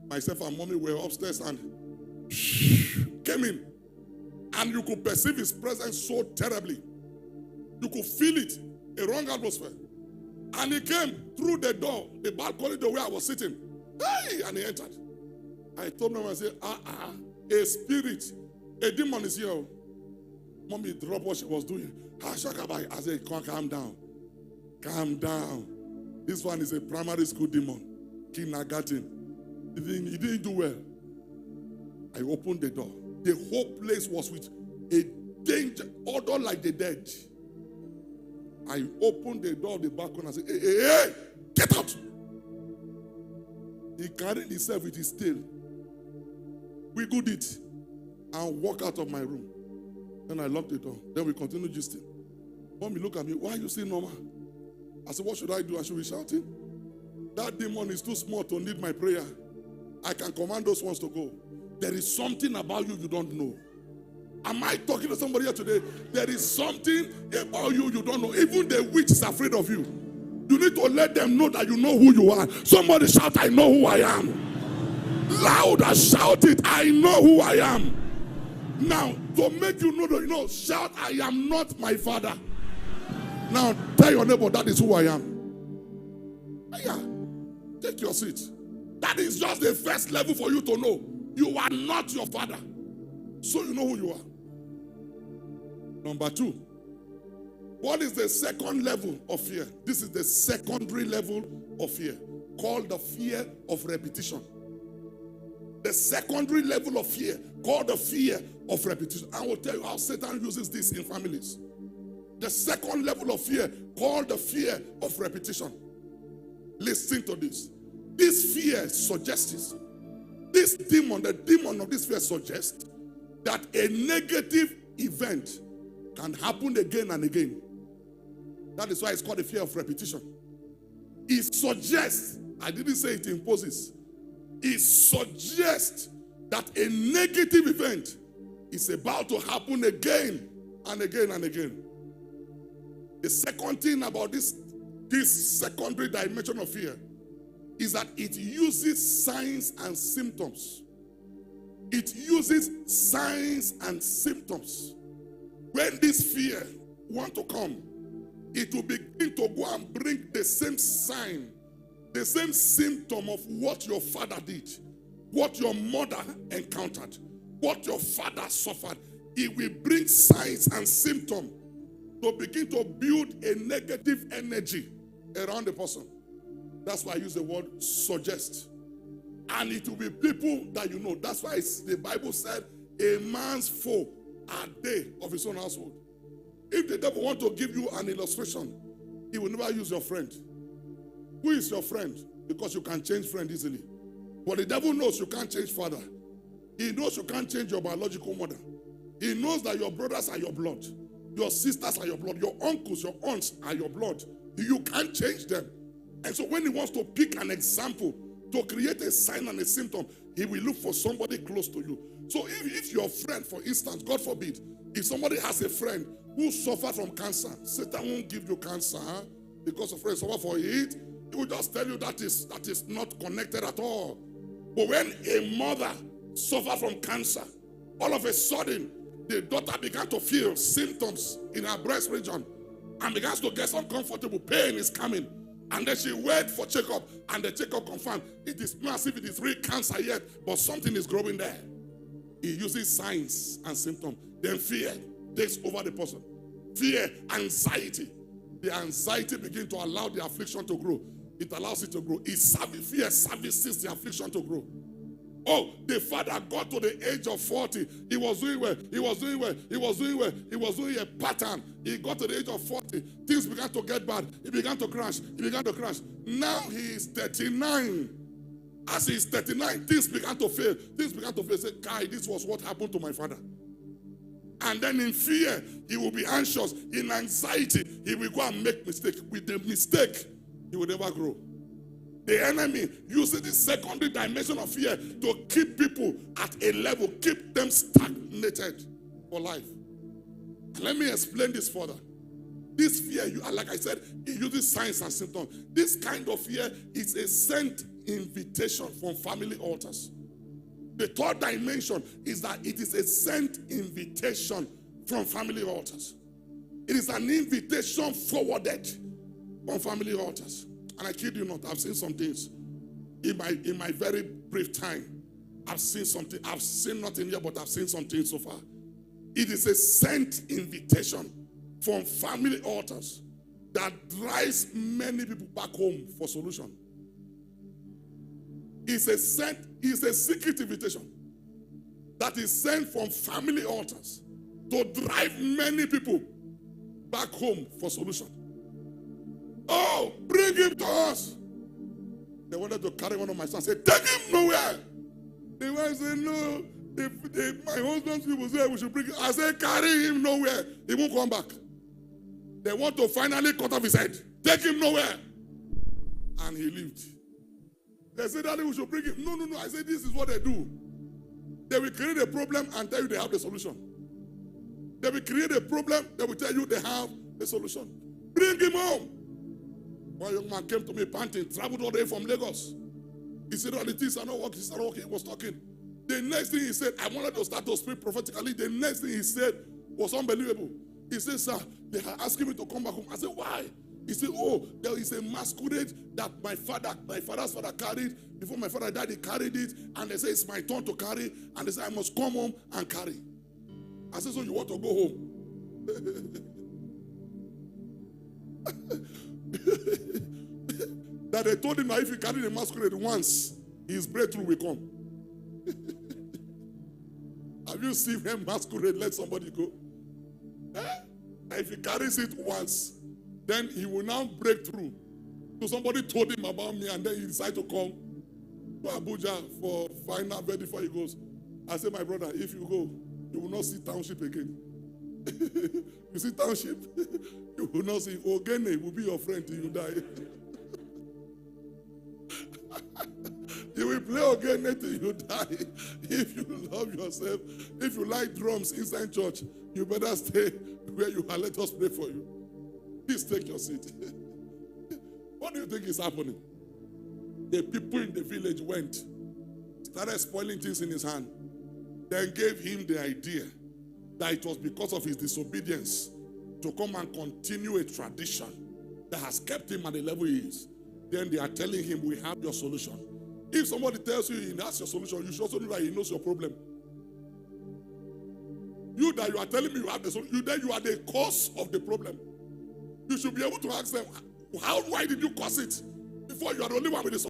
Myself and mommy were upstairs and came in. And you could perceive his presence so terribly. You could feel it, a wrong atmosphere. And he came through the door, the balcony door where I was sitting. Hey! And he entered. I told him, I said, a spirit, a demon is here. Mommy dropped what she was doing. I said, calm down. Calm down. This one is a primary school demon. Kindergarten. He didn't do well. I opened the door. The whole place was with a danger, odor like the dead. I opened the door of the balcony and said, hey, get out. He carried himself with his tail, wiggled it, and walked out of my room. Then I locked the door. Then we continued gisting. Mommy, look at me. Why are you still normal? I said, what should I do? I should be shouting. That demon is too small to need my prayer. I can command those ones to go. There is something about you don't know. Am I talking to somebody here today? There is something about you don't know. Even the witch is afraid of you. You need to let them know that you know who you are. Somebody shout, I know who I am. Louder, shout it, I know who I am. Now, to make you know that you know, shout, I am not my father. Now, tell your neighbor, that is who I am. Yeah, take your seat. That is just the first level for you to know. You are not your father. So you know who you are. Number 2. What is the second level of fear? This is the secondary level of fear, called the fear of repetition. The secondary level of fear, called the fear of repetition. I will tell you how Satan uses this in families. The second level of fear, called the fear of repetition. Listen to this. This fear suggests, this demon, the demon of this fear suggests that a negative event can happen again and again. That is why it's called the fear of repetition. It suggests, I didn't say it imposes, it suggests that a negative event is about to happen again and again and again. The second thing about this secondary dimension of fear is that it uses signs and symptoms. It uses signs and symptoms. When this fear wants to come, it will begin to go and bring the same sign, the same symptom of what your father did, what your mother encountered, what your father suffered. It will bring signs and symptoms to begin to build a negative energy around the person. That's why I use the word suggest. And it will be people that you know. That's why the Bible said, a man's foe are they of his own household. If the devil wants to give you an illustration, he will never use your friend. Who is your friend? Because you can change friend easily. But the devil knows you can't change father. He knows you can't change your biological mother. He knows that your brothers are your blood. Your sisters are your blood. Your uncles, your aunts are your blood. You can't change them. And so when he wants to pick an example to create a sign and a symptom, he will look for somebody close to you. So if your friend, for instance, God forbid, if somebody has a friend who suffers from cancer, Satan won't give you cancer because a friend suffer for it. He will just tell you that is not connected at all. But when a mother suffers from cancer, all of a sudden, the daughter began to feel symptoms in her breast region and begins to get uncomfortable. Pain is coming. And then she went for checkup, and the checkup confirmed it is not as if it is real cancer yet, but something is growing there. He uses signs and symptoms. Then fear takes over the person. Fear, anxiety. The anxiety begins to allow the affliction to grow. It allows it to grow. Fear services the affliction to grow. Oh, the father got to the age of 40. He was doing well. He was doing well. He was doing well. He was doing a pattern. He got to the age of 40. Things began to get bad. He began to crash. He began to crash. Now he is 39. As he is 39, things began to fail. Things began to fail. Say, Kai, this was what happened to my father. And then in fear, he will be anxious. In anxiety, he will go and make mistake. With the mistake, he will never grow. The enemy uses this secondary dimension of fear to keep people at a level, keep them stagnated for life. And let me explain this further. This fear, like I said, it uses signs and symptoms. This kind of fear is a scent invitation from family altars. The third dimension is that it is a sent invitation from family altars. It is an invitation forwarded from family altars. And I kid you not, I've seen some things in my very brief time. I've seen something. I've seen nothing here, but I've seen something so far. It is a sent invitation from family altars that drives many people back home for solution. It's a secret invitation that is sent from family altars to drive many people back home for solution. Oh, bring him to us. They wanted to carry one of my sons. Say, take him nowhere. The wife said, no. If my husband's people say we should bring him. I said, carry him nowhere. He won't come back. They want to finally cut off his head. Take him nowhere. And he lived. They said, Daddy, we should bring him. No. I said, this is what they do. They will create a problem and tell you they have the solution. They will create a problem. They will tell you they have the solution. Bring him home. One young man came to me panting, traveled all the way from Lagos. He said, all the things are not working. He started working. He was talking. The next thing he said, I wanted to start to speak prophetically. The next thing he said was unbelievable. He said, sir, they are asking me to come back home. I said, why? He said, oh, there is a masquerade that my father's father carried. Before my father died, he carried it. And they say, it's my turn to carry. And they say, I must come home and carry. I said, so you want to go home? That they told him that if he carried the masquerade once, his breakthrough will come. Have you seen him masquerade? Let somebody go. If he carries it once, then he will now break through. So somebody told him about me, and then he decided to come to Abuja for final bed before he goes. I said, my brother, if you go, you will not see township again. You see township, you will not see. Ogene will be your friend till you die. You will play Ogene till you die. If you love yourself, if you like drums inside church, you better stay where you are. Let us pray for you. Please take your seat. What do you think is happening? The people in the village went, started spoiling things in his hand, then gave him the idea that it was because of his disobedience to come and continue a tradition that has kept him at the level he is. Then they are telling him, we have your solution. If somebody tells you he has your solution, you should also know that he knows your problem. You that you are telling me you have the solution, you are the cause of the problem. You should be able to ask them, why did you cause it? Before you are the only one with the solution.